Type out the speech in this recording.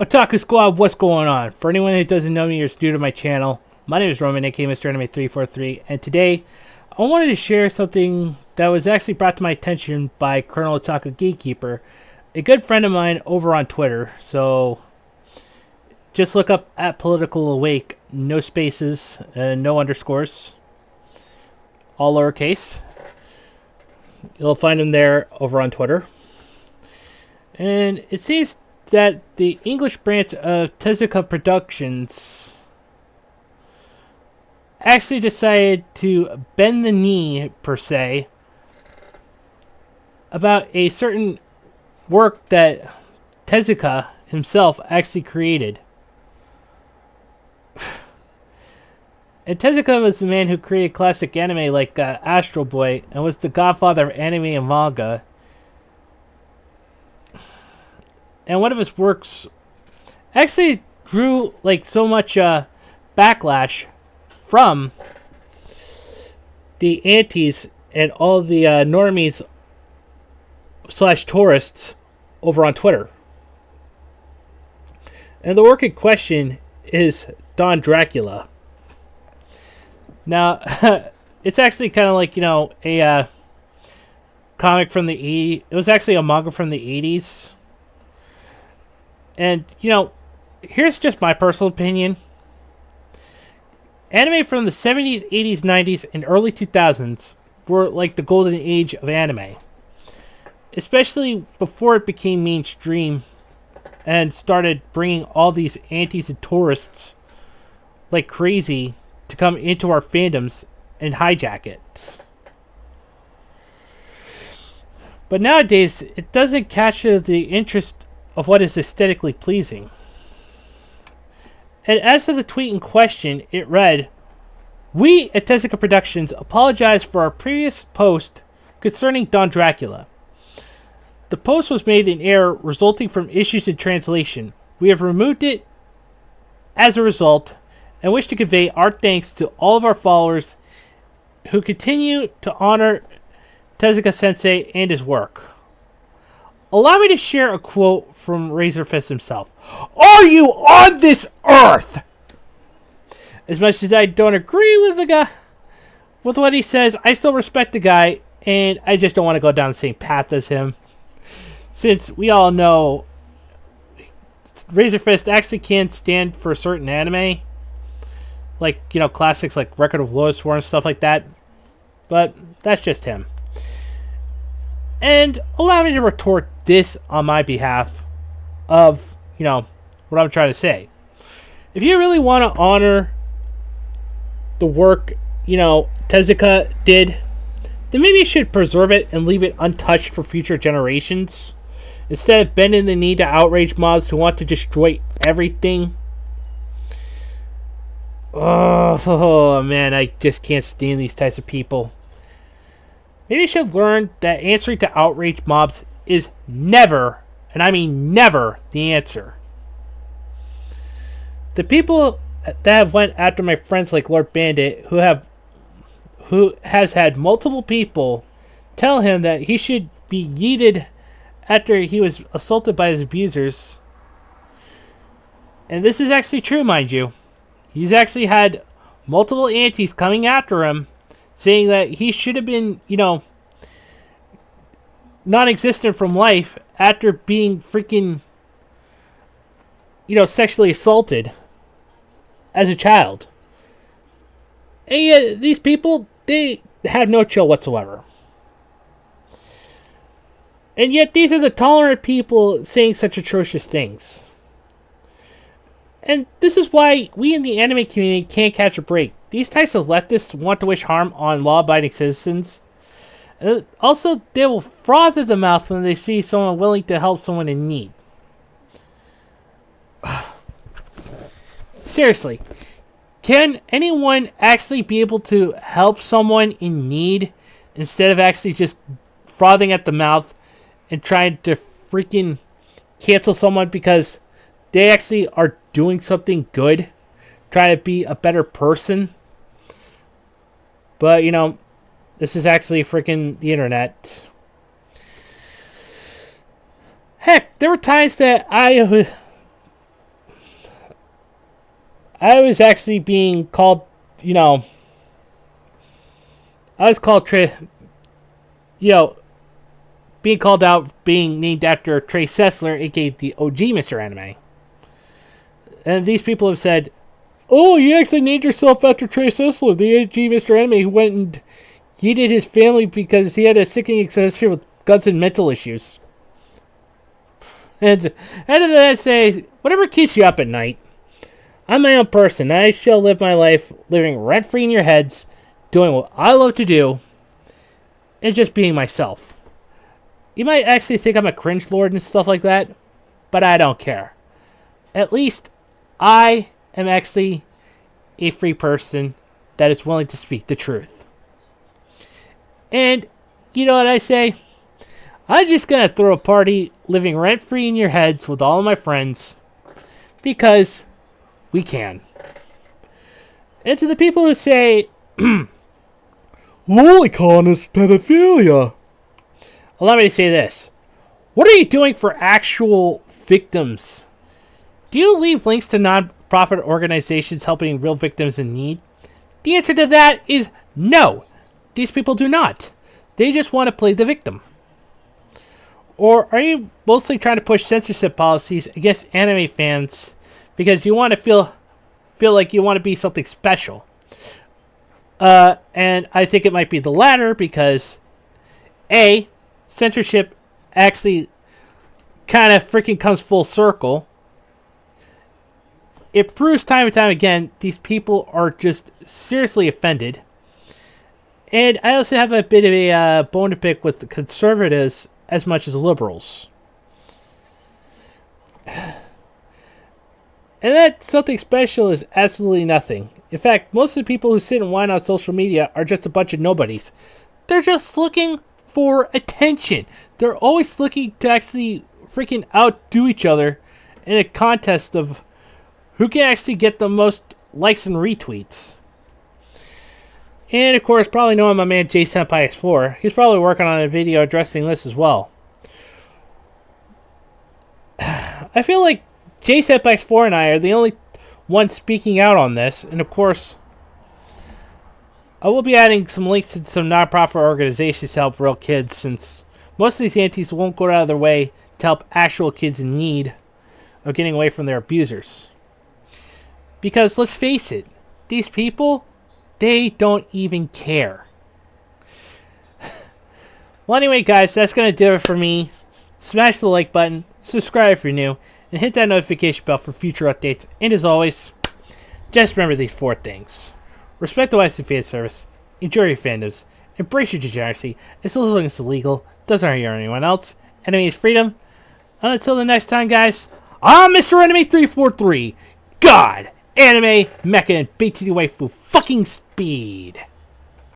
Otaku Squad, what's going on? For anyone who doesn't know me or is new to my channel, my name is Roman, aka Mr. Anime 343, and today I wanted to share something that was actually brought to my attention by Colonel Otaku Gatekeeper, a good friend of mine over on Twitter. So just look up at Political Awake, no spaces, no underscores, all lowercase. You'll find him there over on Twitter. And it seems that the English branch of Tezuka Productions actually decided to bend the knee, per se, about a certain work that Tezuka himself actually created. And Tezuka was the man who created classic anime like Astro Boy and was the godfather of anime and manga. And one of his works actually drew like so much backlash from the antis and all the normies / tourists over on Twitter. And the work in question is Don Dracula. Now, it's actually kind of like, you know, a comic from the 80s. It was actually a manga from the 80s. And, you know, here's just my personal opinion. Anime from the 70s, 80s, 90s, and early 2000s were like the golden age of anime. Especially before it became mainstream and started bringing all these antis and tourists like crazy to come into our fandoms and hijack it. But nowadays, it doesn't capture the interest of what is aesthetically pleasing. And as to the tweet in question, it read, "We at Tezuka Productions apologize for our previous post concerning Don Dracula. The post was made in error resulting from issues in translation. We have removed it as a result and wish to convey our thanks to all of our followers who continue to honor Tezuka Sensei and his work. Allow me to share a quote from Razorfist himself. Are you on this earth? As much as I don't agree with the guy, with what he says, I still respect the guy, and I just don't want to go down the same path as him. Since we all know Razorfist actually can't stand for a certain anime, like, you know, classics like Record of Lodoss War and stuff like that. But that's just him. And allow me to retort this on my behalf of, you know, what I'm trying to say. If you really want to honor the work, you know, Tezuka did, then maybe you should preserve it and leave it untouched for future generations, instead of bending the knee to outrage mobs who want to destroy everything. Oh man, I just can't stand these types of people. Maybe you should learn that answering to outrage mobs is never, and I mean never, the answer. The people that have went after my friends like Lord Bandit, who has had multiple people tell him that he should be yeeted after he was assaulted by his abusers. And this is actually true, mind you. He's actually had multiple antis coming after him, saying that he should have been, you know, non-existent from life after being freaking, you know, sexually assaulted as a child. And yet, these people, they have no chill whatsoever. And yet, these are the tolerant people saying such atrocious things. And this is why we in the anime community can't catch a break. These types of leftists want to wish harm on law-abiding citizens. Also, they will froth at the mouth when they see someone willing to help someone in need. Seriously, can anyone actually be able to help someone in need instead of actually just frothing at the mouth and trying to freaking cancel someone because they actually are doing something good, trying to be a better person? But, you know, this is actually freaking the internet. Heck, there were times that I I was actually being called, I was called, being called out, being named after Trey Sessler, aka the OG Mr. Anime. And these people have said, oh, you actually named yourself after Trey Sessler, the OG Mr. Anime, who went and yeeted his family because he had a sickening history with guns and mental issues. And out of that, I say, whatever keeps you up at night. I'm my own person. I shall live my life living rent-free in your heads, doing what I love to do, and just being myself. You might actually think I'm a cringe lord and stuff like that, but I don't care. At least I am actually a free person that is willing to speak the truth. And you know what I say? I'm just going to throw a party living rent-free in your heads with all of my friends because we can. And to the people who say, lolicon is pedophilia, allow me to say this. What are you doing for actual victims? Do you leave links to non-profit organizations helping real victims in need? The answer to that is no. These people do not. They just want to play the victim. Or are you mostly trying to push censorship policies against anime fans because you want to feel like you want to be something special? And I think it might be the latter because A, censorship actually kind of freaking comes full circle. It proves time and time again these people are just seriously offended. And I also have a bit of a bone to pick with the conservatives as much as liberals. And that something special is absolutely nothing. In fact, most of the people who sit and whine on social media are just a bunch of nobodies. They're just looking for attention. They're always looking to actually freaking outdo each other in a contest of who can actually get the most likes and retweets. And of course, probably knowing my man J Senpai X4, he's probably working on a video addressing this as well. I feel like J Senpai X4 and I are the only ones speaking out on this, and of course, I will be adding some links to some non-profit organizations to help real kids, since most of these entities won't go out of their way to help actual kids in need of getting away from their abusers. Because let's face it, these people, they don't even care. Well, anyway, guys, that's going to do it for me. Smash the like button, subscribe if you're new, and hit that notification bell for future updates. And as always, just remember these 4 things. Respect the rights of fan service, enjoy your fandoms, embrace your degeneracy, as long as it's illegal, doesn't hurt you or anyone else. Enemy is freedom. And until the next time, guys, I'm Mr. Enemy 343. God, anime, mecha, and big titty waifu fucking speed.